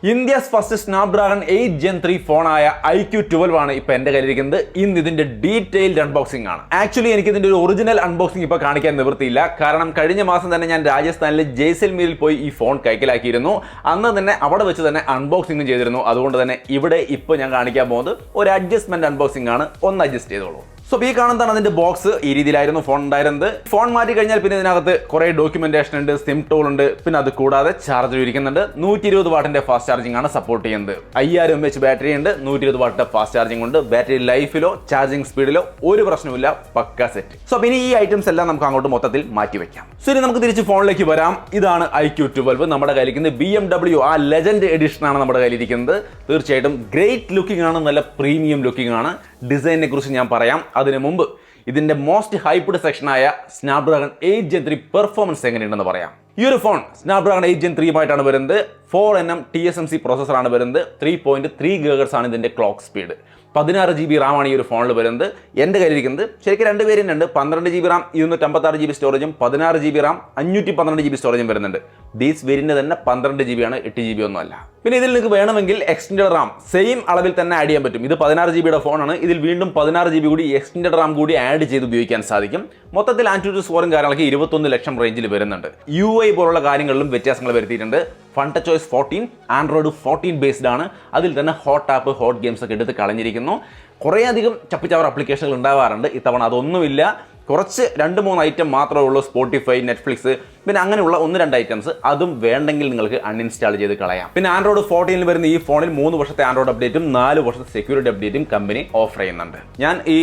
India's first Snapdragon 8Gen3 ഫോണായ iQOO 12 ആണ് ഇപ്പോൾ എൻ്റെ കയ്യിലിരിക്കുന്നത്. ഇന്ന് ഇതിന്റെ ഡീറ്റെയിൽഡ് അൺബോക്സിംഗ് ആണ്. ആക്ച്വലി എനിക്ക് ഇതിന്റെ ഒരു ഒറിജിനൽ അൺബോക്സിംഗ് ഇപ്പോൾ കാണിക്കാൻ നിവൃത്തിയില്ല. കാരണം കഴിഞ്ഞ മാസം തന്നെ ഞാൻ രാജസ്ഥാനിലെ ജയ്സൽമീറിൽ പോയി ഈ ഫോൺ കൈക്കലാക്കിയിരുന്നു. അന്ന് തന്നെ അവിടെ വെച്ച് തന്നെ അൺബോക്സിംഗ് ചെയ്തിരുന്നു. അതുകൊണ്ട് തന്നെ ഇവിടെ ഇപ്പോൾ ഞാൻ കാണിക്കാൻ പോകുന്നത് ഒരു അഡ്ജസ്റ്റ്മെന്റ് അൺബോക്സിംഗ് ആണ്. ഒന്ന് അഡ്ജസ്റ്റ് ചെയ്തോളൂ. സോ ഈ കാണുന്നതാണ് അതിന്റെ ബോക്സ്. ഈ രീതിയിലായിരുന്നു ഫോൺ ഉണ്ടായിരുന്നത്. ഫോൺ മാറ്റി കഴിഞ്ഞാൽ പിന്നെ ഇതിനകത്ത് കുറെ ഡോക്യുമെന്റേഷൻ ഉണ്ട്, സിം ടൂൾ ഉണ്ട്, പിന്നെ അത് കൂടാതെ ചാർജർ ഇരിക്കുന്നുണ്ട്. 120 വാട്ടിന്റെ ഫാസ്റ്റ് ചാർജിംഗ് ആണ് സപ്പോർട്ട് ചെയ്യുന്നത്. 5000 mAh ബാറ്ററി ഉണ്ട്, 120 വാട്ടിന്റെ ഫാസ്റ്റ് ചാർജിംഗ് ഉണ്ട്. ബാറ്ററി ലൈഫിലോ ചാർജിംഗ് സ്പീഡിലോ ഒരു പ്രശ്നമില്ല, പക്ക സെറ്റ്. സോ പിന്നെ ഈ ഐറ്റംസ് എല്ലാം നമുക്ക് അങ്ങോട്ട് മൊത്തത്തിൽ മാറ്റി വെക്കാം. സോ ഇനി നമുക്ക് തിരിച്ച് ഫോണിലേക്ക് വരാം. ഇതാണ് iQOO 12 നമ്മുടെ കയ്യിലിരിക്കുന്നത്. BMW ആ ലെജൻഡ് എഡിഷൻ ആണ് നമ്മുടെ കയ്യിലിരിക്കുന്നത്. തീർച്ചയായിട്ടും ഗ്രേറ്റ് ലുക്കിംഗ് ആണ്, നല്ല പ്രീമിയം ലുക്കിംഗ് ആണ്. ഡിസൈനിനെ കുറിച്ച് ഞാൻ പറയാം. അതിനു മുമ്പ് ഇതിന്റെ മോസ്റ്റ് ഹൈപ്ഡ് സെക്ഷനായ Snapdragon 8Gen3 പെർഫോമൻസ് എങ്ങനെയുണ്ടെന്ന് പറയാം. ഈ ഒരു ഫോൺ Snapdragon 8Gen3 ആയിട്ടാണ് വരുന്നത്. 4nm TSMC പ്രോസസ്സറാണ് വരുന്നത്. 3.3 GHz ആണ് ഇതിന്റെ ക്ലോക്ക് സ്പീഡ്. 16 GB റാം ആണ് ഈ ഒരു ഫോണിൽ വരുന്നത്. എൻ്റെ കയ്യിലിരിക്കുന്നത് ശരിക്കും രണ്ട് വേരിയൻ്റ് ഉണ്ട്. 12 GB റാം 256 GB സ്റ്റോറേജും 16 GB റാം 512 GB സ്റ്റോറേജും വരുന്നുണ്ട്. ദീസ് വേരിയൻ്റ് തന്നെ 12 GB ആണ്, 8 GB ഒന്നും അല്ല. പിന്നെ ഇതിൽ നിങ്ങൾക്ക് വേണമെങ്കിൽ എക്സ്റ്റൻഡഡ് റാം സെയിം അളവിൽ തന്നെ ആഡ് ചെയ്യാൻ പറ്റും. ഇത് 16 GB ഫോണാണ്. ഇതിൽ വീണ്ടും 16 GB കൂടി എക്സ്റ്റൻഡഡ് റാം കൂടി ആഡ് ചെയ്ത് ഉപയോഗിക്കാൻ സാധിക്കും. മൊത്തത്തിൽ ആൻഡ്രോയിഡ് സ്കോറും കാര്യങ്ങളൊക്കെ 21 ലക്ഷം റേഞ്ചിൽ വരുന്നുണ്ട്. UI പോലുള്ള കാര്യങ്ങളിലും വ്യത്യാസങ്ങൾ വരുത്തിയിട്ടുണ്ട്. Funtouch OS 14 Android 14 ബേസ്ഡ് ആണ്. അതിൽ തന്നെ ഹോട്ട് ആപ്പ്, ഹോട്ട് ഗെയിംസ് ഒക്കെ എടുത്ത് കളഞ്ഞിരിക്കുന്നു. കുറേയധികം ചപ്പിച്ചവർ ആപ്ലിക്കേഷനുകൾ ഉണ്ടാവാറുണ്ട്. ഇത്തവണ അതൊന്നുമില്ല. കുറച്ച് 2-3 ഐറ്റം മാത്രമേ ഉള്ളൂ. സ്പോട്ടിഫൈ, നെറ്റ്ഫ്ലിക്സ്, പിന്നെ അങ്ങനെയുള്ള 1-2 ഐറ്റംസ്. അതും വേണ്ടെങ്കിൽ നിങ്ങൾക്ക് അൺഇൻസ്റ്റാൾ ചെയ്ത് കളയാം. പിന്നെ Android 14 വരുന്ന ഈ ഫോണിൽ 3 വർഷത്തെ ആൻഡ്രോയിഡ് അപ്ഡേറ്റും 4 വർഷത്തെ സെക്യൂരിറ്റി അപ്ഡേറ്റും കമ്പനി ഓഫർ ചെയ്യുന്നുണ്ട്. ഞാൻ ഈ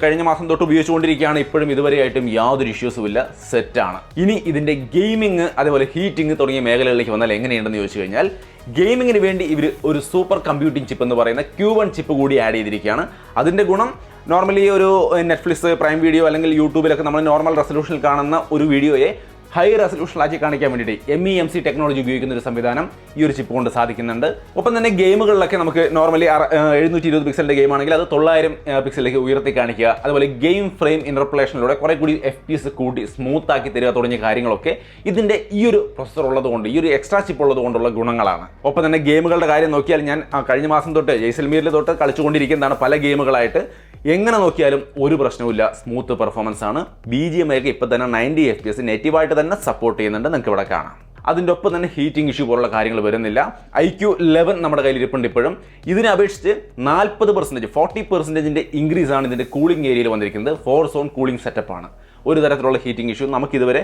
കഴിഞ്ഞ മാസം തൊട്ട് ഉപയോഗിച്ചുകൊണ്ടിരിക്കുകയാണ്. ഇപ്പോഴും ഇതുവരെയായിട്ടും യാതൊരു ഇഷ്യൂസും ഇല്ല, സെറ്റാണ്. ഇനി ഇതിന്റെ ഗെയിമിംഗ്, അതേപോലെ ഹീറ്റിംഗ് തുടങ്ങിയ മേഖലകളിലേക്ക് വന്നാൽ എങ്ങനെയുണ്ടെന്ന് ചോദിച്ചു കഴിഞ്ഞാൽ, ഗെയിമിങ്ങിന് വേണ്ടി ഇവർ ഒരു സൂപ്പർ കമ്പ്യൂട്ടിംഗ് ചിപ്പ് എന്ന് പറയുന്ന Q1 ചിപ്പ് കൂടി ആഡ് ചെയ്തിരിക്കുകയാണ്. അതിന്റെ ഗുണം നോർമലി ഒരു നെറ്റ്ഫ്ലിക്സ്, പ്രൈം വീഡിയോ അല്ലെങ്കിൽ യൂട്യൂബിലൊക്കെ നമ്മൾ നോർമൽ റെസൊല്യൂഷനിൽ കാണുന്ന ഒരു വീഡിയോയെ ഹൈ റെസൊല്യൂഷനിലാക്കി കാണിക്കാൻ വേണ്ടിയിട്ട് MEMC ടെക്നോളജി ഉപയോഗിക്കുന്ന ഒരു സംവിധാനം ഈ ഒരു ചിപ്പ് കൊണ്ട് സാധിക്കുന്നുണ്ട്. ഒപ്പം തന്നെ ഗെയിമുകളിലൊക്കെ നമുക്ക് നോർമലി 720 പിക്സലിന്റെ ഗെയിം ആണെങ്കിൽ അത് 900 പിക്സലിലേക്ക് ഉയർത്തി കാണിക്കുക, അതുപോലെ ഗെയിം ഫ്രെയിം ഇന്റർപോളേഷനിലൂടെ കുറെ കൂടി FPS കൂട്ടി സ്മൂത്ത് ആക്കി തരിക തുടങ്ങിയ കാര്യങ്ങളൊക്കെ ഇതിന്റെ ഈ ഒരു പ്രൊസസർ ഉള്ളതുകൊണ്ട്, ഈ ഒരു എക്സ്ട്രാ ചിപ്പ് ഉള്ളതുകൊണ്ടുള്ള ഗുണങ്ങളാണ്. ഒപ്പം തന്നെ ഗെയിമുകളുടെ കാര്യം നോക്കിയാൽ ഞാൻ കഴിഞ്ഞ മാസം തൊട്ട് ജയ്സൽമീറിൽ തൊട്ട് കളിച്ചുകൊണ്ടിരിക്കുന്നതാണ് പല ഗെയിമുകളായിട്ട്. എങ്ങനെ നോക്കിയാലും ഒരു പ്രശ്നവുമില്ല, സ്മൂത്ത് പെർഫോമൻസ് ആണ്. BGMI ഒക്കെ ഇപ്പോൾ തന്നെ 90 FPS നേറ്റീവായിട്ട് തന്നെ സപ്പോർട്ട് ചെയ്യുന്നുണ്ട്, നിങ്ങൾക്ക് ഇവിടെ കാണാം. അതിൻ്റെ ഒപ്പം തന്നെ ഹീറ്റിംഗ് ഇഷ്യൂ പോലുള്ള കാര്യങ്ങൾ വരുന്നില്ല. iQOO 11 നമ്മുടെ കയ്യിൽ ഇരിപ്പുണ്ട് ഇപ്പോഴും. ഇതിനെ അപേക്ഷിച്ച് 40% ഇൻക്രീസ് ആണ് ഇതിൻ്റെ കൂളിംഗ് ഏരിയയിൽ വന്നിരിക്കുന്നത്. 4 സോൺ കൂളിംഗ് സെറ്റപ്പ് ആണ്. ഒരു തരത്തിലുള്ള ഹീറ്റിംഗ് ഇഷ്യൂ നമുക്കിതുവരെ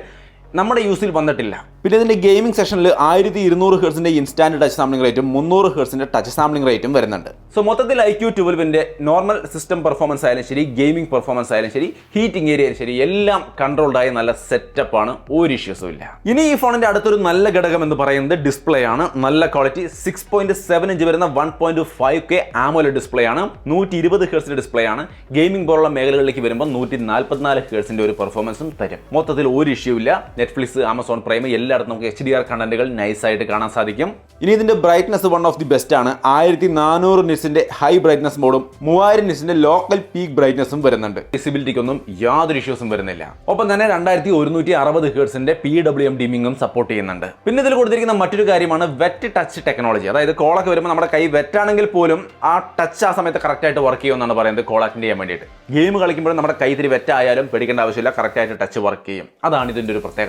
നമ്മുടെ യൂസിൽ വന്നിട്ടില്ല. പിന്നെ ഇതിന്റെ ഗെയിമിംഗ് സെഷനിൽ 1200 ഹെർട്സിന്റെ ഇൻസ്റ്റാന്റ് ടച്ച് സാമ്പിളിംഗ് റേറ്റും 300 ഹെർട്സിന്റെ ടച്ച് സാമ്പിളിംഗ് റേറ്റും വരുന്നുണ്ട്. സോ മൊത്തത്തിൽ iQOO 12ന്റെ നോർമൽ സിസ്റ്റം പെർഫോമൻസ് ആയാലും ശരി, ഗെയിമിംഗ് പെർഫോമൻസ് ആയാലും ശരി, ഹീറ്റിംഗ് ഏരിയ ആയാലും ശരി, എല്ലാം കൺട്രോൾഡ് ആയ നല്ല സെറ്റപ്പ് ആണ്, ഒരു ഇഷ്യൂസും ഇല്ല. ഇനി ഈ ഫോണിന്റെ അടുത്തൊരു നല്ല ഘടകം എന്ന് പറയുന്നത് ഡിസ്പ്ലേ ആണ്. നല്ല ക്വാളിറ്റി 6.7 ഇഞ്ച് വരുന്ന 1.5K AMOLED ഡിസ്പ്ലേ ആണ്. 120 ഹെർട്സിന്റെ ഡിസ്പ്ലേ ആണ്. ഗെയിമിംഗ് പോലുള്ള മേഖലകളിലേക്ക് വരുമ്പോൾ 144 ഹെർട്സിന്റെ ഒരു പെർഫോമൻസും തരും. മൊത്തത്തിൽ ഒരു ഇഷ്യൂ ഇല്ല. നെറ്റ്ഫ്ലിക്സ്, ആമസോൺ പ്രൈം എല്ലായിടത്തും നമുക്ക് HDR കണ്ടന്റുകൾ നൈസായിട്ട് കാണാൻ സാധിക്കും. ഇനി ഇതിന്റെ brightness one of the best ആണ്. 1400 നിറ്റ്സിന്റെ ഹൈ ബ്രൈറ്റ്നസ് മോഡും 3000 നിറ്റ്സിന്റെ ലോക്കൽ പീക്ക് ബ്രൈറ്റ്നസും വരുന്നുണ്ട്. വിസിബിലിറ്റിക്കൊന്നും യാതൊരു ഇഷ്യൂസും വരുന്നില്ല. ഒപ്പം തന്നെ 2160 ഹെർട്സിന്റെ PWM ഡിമ്മിങ്ങും സപ്പോർട്ട് ചെയ്യുന്നുണ്ട്. പിന്നെ ഇതിൽ കൊടുത്തിരിക്കുന്ന മറ്റൊരു കാര്യമാണ് വെറ്റ് ടച്ച് ടെക്നോളജി. അതായത് കോളൊക്കെ വരുമ്പോൾ നമ്മുടെ കൈ വെറ്റാണെങ്കിൽ പോലും ആ ടച്ച് ആ സമയത്ത് കറക്റ്റായിട്ട് വർക്ക് ചെയ്യുമെന്നാണ് പറയുന്നത്, കോൾ അറ്റൻഡ് ചെയ്യാൻ വേണ്ടിയിട്ട്. ഗെയിം കളിക്കുമ്പോഴും നമ്മുടെ കൈ ഇത്തിരി വെറ്റായാലും പേടിക്കേണ്ട ആവശ്യമില്ല, കറക്റ്റായിട്ട് ടച്ച് വർക്ക് ചെയ്യും. അതാണ് ഇതിന്റെ ഒരു പ്രത്യേകത.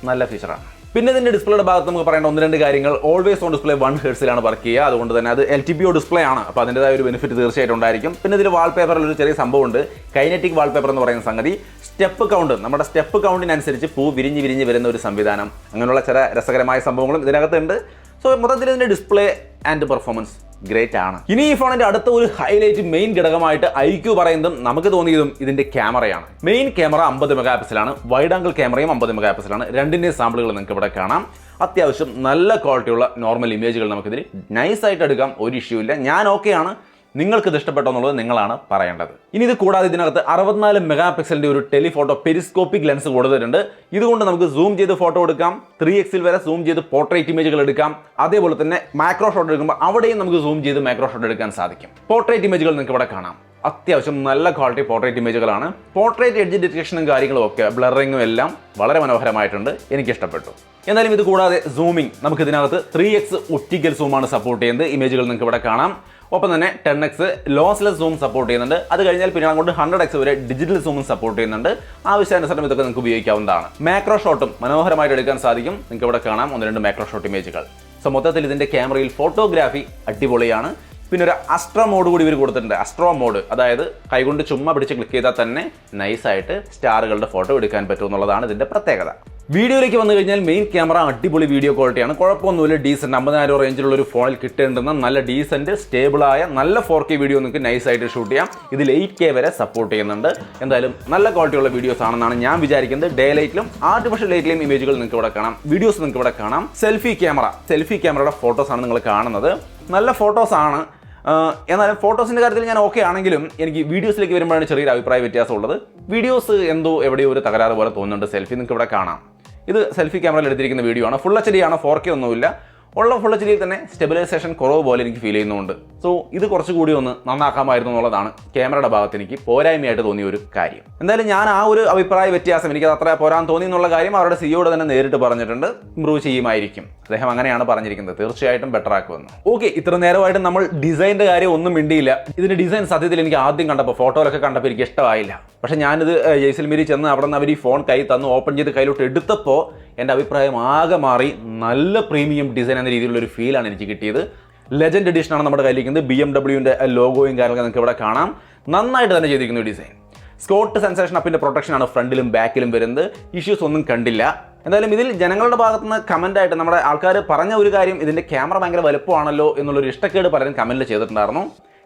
നല്ല ഫീച്ചറാണ്. പിന്നെ ഇതിന്റെ ഡിസ്പ്ലേയുടെ ഭാഗത്ത് നമുക്ക് പറയേണ്ട 1-2 കാര്യങ്ങൾ. ഓൾവേസ് ഓൺ ഡിസ്പ്ലേ 1 ഹെർട്സിലാണ് വർക്ക് ചെയ്യുക. അതുകൊണ്ട് തന്നെ അത് LTPO ഡിസ്പ്ലേ ആണ്. അപ്പോൾ അതിൻ്റെതായ ഒരു ബെനിഫിറ്റ് തീർച്ചയായിട്ടും ഉണ്ടായിരിക്കും. പിന്നെ ഇതിൽ വാൾപേപ്പറിൽ ഒരു ചെറിയ സംഭവമുണ്ട്, കൈനറ്റിക് വാൾപേപ്പർ എന്ന് പറയുന്ന സംഗതി. സ്റ്റെപ്പ് കൗണ്ട്, നമ്മുടെ സ്റ്റെപ്പ് കൗണ്ടിനനുസരിച്ച് പൂ വിരിഞ്ഞ് വരുന്ന ഒരു സംവിധാനം. അങ്ങനെയുള്ള ചില രസകരമായ സംഭവങ്ങളും ഇതിനകത്തുണ്ട്. സോ മൊത്തത്തിൽ ഇതിന്റെ ഡിസ്പ്ലേ ആൻഡ് പെർഫോമൻസ് ഗ്രേറ്റ് ആണ്. ഇനി ഈ ഫോണിന്റെ അടുത്ത ഒരു ഹൈലൈറ്റ് മെയിൻ ഘടകമായിട്ട് iQOO പറയുന്നതും നമുക്ക് തോന്നിയതും ഇതിന്റെ ക്യാമറയാണ്. മെയിൻ ക്യാമറ 50 മെഗാ പിക്സലാണ്, വൈഡ് ആംഗിൾ ക്യാമറയും 50 മെഗാ പിക്സലാണ്. രണ്ടിന്റെയും സാമ്പിളുകൾ നിങ്ങൾക്ക് ഇവിടെ കാണാം. അത്യാവശ്യം നല്ല ക്വാളിറ്റിയുള്ള നോർമൽ ഇമേജുകൾ നമുക്കിതിൽ നൈസായിട്ട് എടുക്കാം, ഒരു ഇഷ്യൂ ഇല്ല. ഞാൻ ഓക്കെയാണ്. നിങ്ങൾക്ക് ഇത് ഇഷ്ടപ്പെട്ടോ എന്നുള്ളത് നിങ്ങളാണ് പറയേണ്ടത്. ഇനി ഇത് കൂടാതെ ഇതിനകത്ത് 64 മെഗാ പിക്സലിന്റെ ഒരു ടെലിഫോട്ടോ പെരിസ്കോപ്പിക് ലെൻസ് കൊടുത്തിട്ടുണ്ട്. ഇതുകൊണ്ട് നമുക്ക് സൂം ചെയ്ത് ഫോട്ടോ എടുക്കാം, 3x വരെ സൂം ചെയ്ത് പോർട്രേറ്റ് ഇമേജുകൾ എടുക്കാം. അതേപോലെ തന്നെ മാക്രോ ഷോട്ട് എടുക്കുമ്പോൾ അവിടെയും നമുക്ക് സൂം ചെയ്ത് മാക്രോ ഷോട്ട് എടുക്കാൻ സാധിക്കും. പോർട്രേറ്റ് ഇമേജുകൾ നിങ്ങൾക്ക് ഇവിടെ കാണാം. അത്യാവശ്യം നല്ല ക്വാളിറ്റി പോർട്രേറ്റ് ഇമേജുകളാണ്. പോർട്രേറ്റ് എഡ്ജ് ഡിറ്റക്ഷനും കാര്യങ്ങളും ഒക്കെ ബ്ലറിങ്ങും എല്ലാം വളരെ മനോഹരമായിട്ടുണ്ട്. എനിക്ക് ഇഷ്ടപ്പെട്ടു. എന്നാലും ഇത് കൂടാതെ സൂമിംഗ് നമുക്ക് ഇതിനകത്ത് 3x ഒപ്റ്റിക്കൽ സൂമാണ് സപ്പോർട്ട് ചെയ്യുന്നത്. ഇമേജുകൾ നിങ്ങൾക്ക് ഇവിടെ കാണാം. ഒപ്പം തന്നെ 10x ലോസ്ലെസ് സൂം സപ്പോർട്ട് ചെയ്യുന്നുണ്ട്. അത് കഴിഞ്ഞാൽ പിന്നെ അങ്ങോട്ട് 100x വരെ ഡിജിറ്റൽ സൂമും സപ്പോർട്ട് ചെയ്യുന്നുണ്ട്. ആവശ്യാനുസരണം ഇതൊക്കെ നിങ്ങൾക്ക് ഉപയോഗിക്കാവുന്നതാണ്. മാക്രോ ഷോട്ടും മനോഹരമായിട്ട് എടുക്കാൻ സാധിക്കും. നിങ്ങൾക്ക് ഇവിടെ കാണാം 1-2 മാക്രോ ഷോട്ട് ഇമേജുകൾ. സോ മൊത്തത്തിൽ ഇതിന്റെ ക്യാമറയിൽ ഫോട്ടോഗ്രാഫി അടിപൊളിയാണ്. പിന്നെ ഒരു അസ്ട്രോ മോഡ് കൂടി ഇവർ കൊടുത്തിട്ടുണ്ട്. അസ്ട്രോ മോഡ്, അതായത് കൈകൊണ്ട് ചുമ്മാ പിടിച്ച് ക്ലിക്ക് ചെയ്താൽ തന്നെ നൈസായിട്ട് സ്റ്റാറുകളുടെ ഫോട്ടോ എടുക്കാൻ പറ്റും എന്നുള്ളതാണ് ഇതിന്റെ പ്രത്യേകത. വീഡിയോയിലേക്ക് വന്നു കഴിഞ്ഞാൽ മെയിൻ ക്യാമറ അടിപൊളി വീഡിയോ ക്വാളിറ്റിയാണ്. കുഴപ്പമൊന്നുമില്ല. ഡീസന്റ് 50,000 റേഞ്ചിലുള്ള ഒരു ഫോണിൽ കിട്ടേണ്ടുന്ന നല്ല ഡീസന്റ് സ്റ്റേബിളായ നല്ല 4K വീഡിയോ നിങ്ങൾക്ക് നൈസായിട്ട് ഷൂട്ട് ചെയ്യാം. ഇതിൽ 8K വരെ സപ്പോർട്ട് ചെയ്യുന്നുണ്ട്. എന്തായാലും നല്ല ക്വാളിറ്റിയുള്ള വീഡിയോസ് ആണെന്നാണ് ഞാൻ വിചാരിക്കുന്നത്. ഡേ ലൈറ്റിലും ആർട്ടിഫിഷ്യൽ ലൈറ്റിലെയും ഇമേജുകൾ നിങ്ങൾക്ക് ഇവിടെ കാണാം. വീഡിയോസ് നിങ്ങൾക്ക് ഇവിടെ കാണാം. സെൽഫി ക്യാമറയുടെ ഫോട്ടോസാണ് നിങ്ങൾ കാണുന്നത്. നല്ല ഫോട്ടോസാണ്. എന്നാലും ഫോട്ടോസിൻ്റെ കാര്യത്തിൽ ഞാൻ ഓക്കെ ആണെങ്കിലും എനിക്ക് വീഡിയോസിലേക്ക് വരുമ്പോഴാണ് ചെറിയൊരു അഭിപ്രായ വ്യത്യാസമുള്ളത്. വീഡിയോസ് എന്തോ എവിടെയോ ഒരു തകരാറ് പോലെ തോന്നുന്നുണ്ട്. സെൽഫി നിങ്ങൾക്ക് ഇവിടെ കാണാം. ഇത് സെൽഫി ക്യാമറയിൽ എടുത്തിരിക്കുന്ന വീഡിയോ ആണ്. ഫുൾ HD ആണ്, 4K ഒന്നുമില്ല. ഉള്ള ഫുൾ HD തന്നെ സ്റ്റെബിലൈസേഷൻ കുറവ് പോലെ എനിക്ക് ഫീൽ ചെയ്യുന്നുണ്ട്. സോ ഇത് കുറച്ചുകൂടി ഒന്ന് നന്നാക്കാമായിരുന്നു എന്നുള്ളതാണ് ക്യാമറയുടെ ഭാഗത്ത് എനിക്ക് പോരായ്മയായിട്ട് തോന്നിയ ഒരു കാര്യം. എന്തായാലും ഞാൻ ആ ഒരു അഭിപ്രായ വ്യത്യാസം എനിക്ക് അത്ര പോരാൻ തോന്നി എന്നുള്ള കാര്യം അവരുടെ സിഇയോട് തന്നെ നേരിട്ട് പറഞ്ഞിട്ടുണ്ട്. ഇംപ്രൂവ് ചെയ്യുമായിരിക്കും. അദ്ദേഹം അങ്ങനെയാണ് പറഞ്ഞിരിക്കുന്നത്. തീർച്ചയായിട്ടും ബെറ്റർ ആക്കുമെന്ന്. ഓക്കെ, ഇത്ര നേരമായിട്ട് നമ്മൾ ഡിസൈനിന്റെ കാര്യം ഒന്നും മിണ്ടിയില്ല. ഇതിന്റെ ഡിസൈൻ സത്യത്തിൽ എനിക്ക് ആദ്യം കണ്ടപ്പോൾ, ഫോട്ടോയിലൊക്കെ കണ്ടപ്പോൾ എനിക്ക് ഇഷ്ടമായില്ല. പക്ഷെ ഞാനിത് ജയ്സൽമീരി ചെന്ന് അവിടെ നിന്ന് അവർ ഈ ഫോൺ കൈ തന്നു ഓപ്പൺ ചെയ്ത് കയ്യിലോട്ട് എടുത്തപ്പോൾ എൻ്റെ അഭിപ്രായം ആകെ മാറി. നല്ല പ്രീമിയം ഡിസൈൻ എന്ന രീതിയിലുള്ള ഒരു ഫീലാണ് എനിക്ക് കിട്ടിയത്. ലെജൻഡ് എഡിഷനാണ് നമ്മുടെ കയ്യിലിരിക്കുന്നത്. BMW ലോഗോയും കാര്യങ്ങളൊക്കെ നിങ്ങൾക്ക് ഇവിടെ കാണാം. നന്നായിട്ട് തന്നെ ചെയ്തിരിക്കുന്ന ഡിസൈൻ. സ്കോട്ട് സെൻസേഷൻ അപ്പിൻ്റെ പ്രൊട്ടക്ഷനാണ് ഫ്രണ്ടിലും ബാക്കിലും വരുന്നത്. ഇഷ്യൂസ് ഒന്നും കണ്ടില്ല. എന്തായാലും ഇതിൽ ജനങ്ങളുടെ ഭാഗത്തുനിന്ന് കമൻ്റായിട്ട് നമ്മുടെ ആൾക്കാർ പറഞ്ഞ ഒരു കാര്യം, ഇതിൻ്റെ ക്യാമറ ഭയങ്കര വലുപ്പമാണല്ലോ എന്നുള്ളൊരു ഇഷ്ടക്കേട് പലരും കമൻറ്റിൽ ചെയ്തിട്ടുണ്ടായിരുന്നു.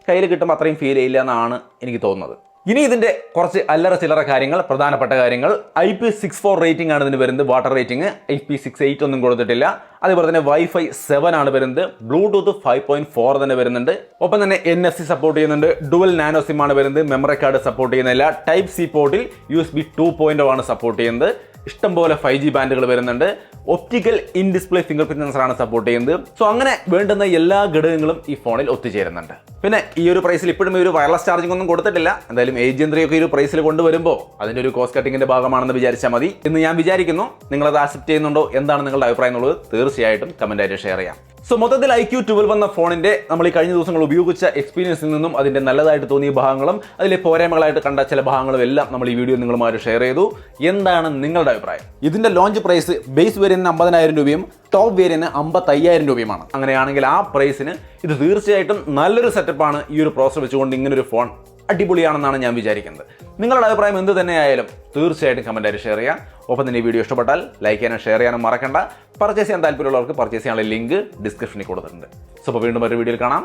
കയ്യിൽ കിട്ടുമ്പോൾ അത്രയും ഫീൽ ചെയ്യില്ല എന്നാണ് എനിക്ക് തോന്നുന്നത്. ഇനി ഇതിന്റെ കുറച്ച് അല്ലറ ചില്ലറ കാര്യങ്ങൾ, പ്രധാനപ്പെട്ട കാര്യങ്ങൾ. IP64 റേറ്റിംഗ് ആണ് ഇതിന് വരുന്നത്. വാട്ടർ റേറ്റിംഗ് IP68 ഒന്നും കൊടുത്തിട്ടില്ല. അതേപോലെ തന്നെ Wi-Fi 7 ആണ് വരുന്നത്. ബ്ലൂടൂത്ത് 5.4 തന്നെ വരുന്നുണ്ട്. ഒപ്പം തന്നെ NFC സപ്പോർട്ട് ചെയ്യുന്നുണ്ട്. ഡുവൽ നാനോ സിം ആണ് വരുന്നത്. മെമ്മറി കാർഡ് സപ്പോർട്ട് ചെയ്യുന്നില്ല. Type-C പോർട്ടിൽ USB 2.0 ആണ് സപ്പോർട്ട് ചെയ്യുന്നത്. ഇഷ്ടംപോലെ 5G ബാൻഡുകൾ വരുന്നുണ്ട്. Optical in display fingerprint സെൻസറാണ് സപ്പോർട്ട് ചെയ്യുന്നത്. സോ അങ്ങനെ വേണ്ടുന്ന എല്ലാ ഘടകങ്ങളും ഈ ഫോണിൽ ഒത്തുചേരുന്നുണ്ട്. പിന്നെ ഈ ഒരു പ്രൈസിൽ ഇപ്പോഴും ഒരു വയർലെസ് ചാർജിംഗ് ഒന്നും കൊടുത്തിട്ടില്ല. എന്തായാലും A-Gen3 ഒക്കെ ഈ ഒരു പ്രൈസിൽ കൊണ്ടുവരുമ്പോൾ അതിന്റെ ഒരു കോസ്റ്റ് കട്ടിങ്ങിന്റെ ഭാഗമാണെന്ന് വിചാരിച്ചാൽ മതി എന്ന് ഞാൻ വിചാരിക്കുന്നു. നിങ്ങളത് ആക്സെപ്റ്റ് ചെയ്യുന്നുണ്ടോ, എന്താണ് നിങ്ങളുടെ അഭിപ്രായം എന്നുള്ളത് തീർച്ചയായിട്ടും കമന്റായിട്ട് ഷെയർ ചെയ്യാം. സോ മൊത്തത്തിൽ iQOO 12 എന്ന ഫോണിന്റെ നമ്മൾ ഈ കഴിഞ്ഞ ദിവസങ്ങൾ ഉപയോഗിച്ച എക്സ്പീരിയൻസിൽ നിന്നും അതിന്റെ നല്ലതായിട്ട് തോന്നിയ ഭാഗങ്ങളും അതിലെ പോരായ്മകളായിട്ട് കണ്ട ചില ഭാഗങ്ങളും എല്ലാം നമ്മൾ ഈ വീഡിയോ നിങ്ങളുമായിട്ട് ഷെയർ ചെയ്തു. എന്താണ് നിങ്ങളുടെ അഭിപ്രായം? ഇതിന്റെ ലോഞ്ച് പ്രൈസ് ബേസ് വേരിയന്റിന് 50,000 രൂപയും ടോപ്പ് വേരിയന്റിന് 55,000 രൂപയുമാണ്. അങ്ങനെയാണെങ്കിൽ ആ പ്രൈസിന് ഇത് തീർച്ചയായിട്ടും നല്ലൊരു സെറ്റപ്പാണ്. ഈ ഒരു പ്രോസസ്സർ വെച്ചുകൊണ്ട് ഇങ്ങനൊരു ഫോൺ അടിപൊളിയാണെന്നാണ് ഞാൻ വിചാരിക്കുന്നത്. നിങ്ങളുടെ അഭിപ്രായം എന്ത് തന്നെയായാലും തീർച്ചയായിട്ടും കമന്റായിട്ട് ഷെയർ ചെയ്യാം. ഒപ്പം തന്നെ ഈ വീഡിയോ ഇഷ്ടപ്പെട്ടാൽ ലൈക്ക് ചെയ്യാനും ഷെയർ ചെയ്യാനും മറക്കണ്ട. പർച്ചേസ് ചെയ്യാൻ താല്പര്യമുള്ളവർക്ക് പർച്ചേസ് ചെയ്യാനുള്ള ലിങ്ക് ഡിസ്ക്രിപ്ഷനിൽ കൊടുത്തിട്ടുണ്ട്. സോ അപ്പോൾ വീണ്ടും ഒരു വീഡിയോയിൽ കാണാം.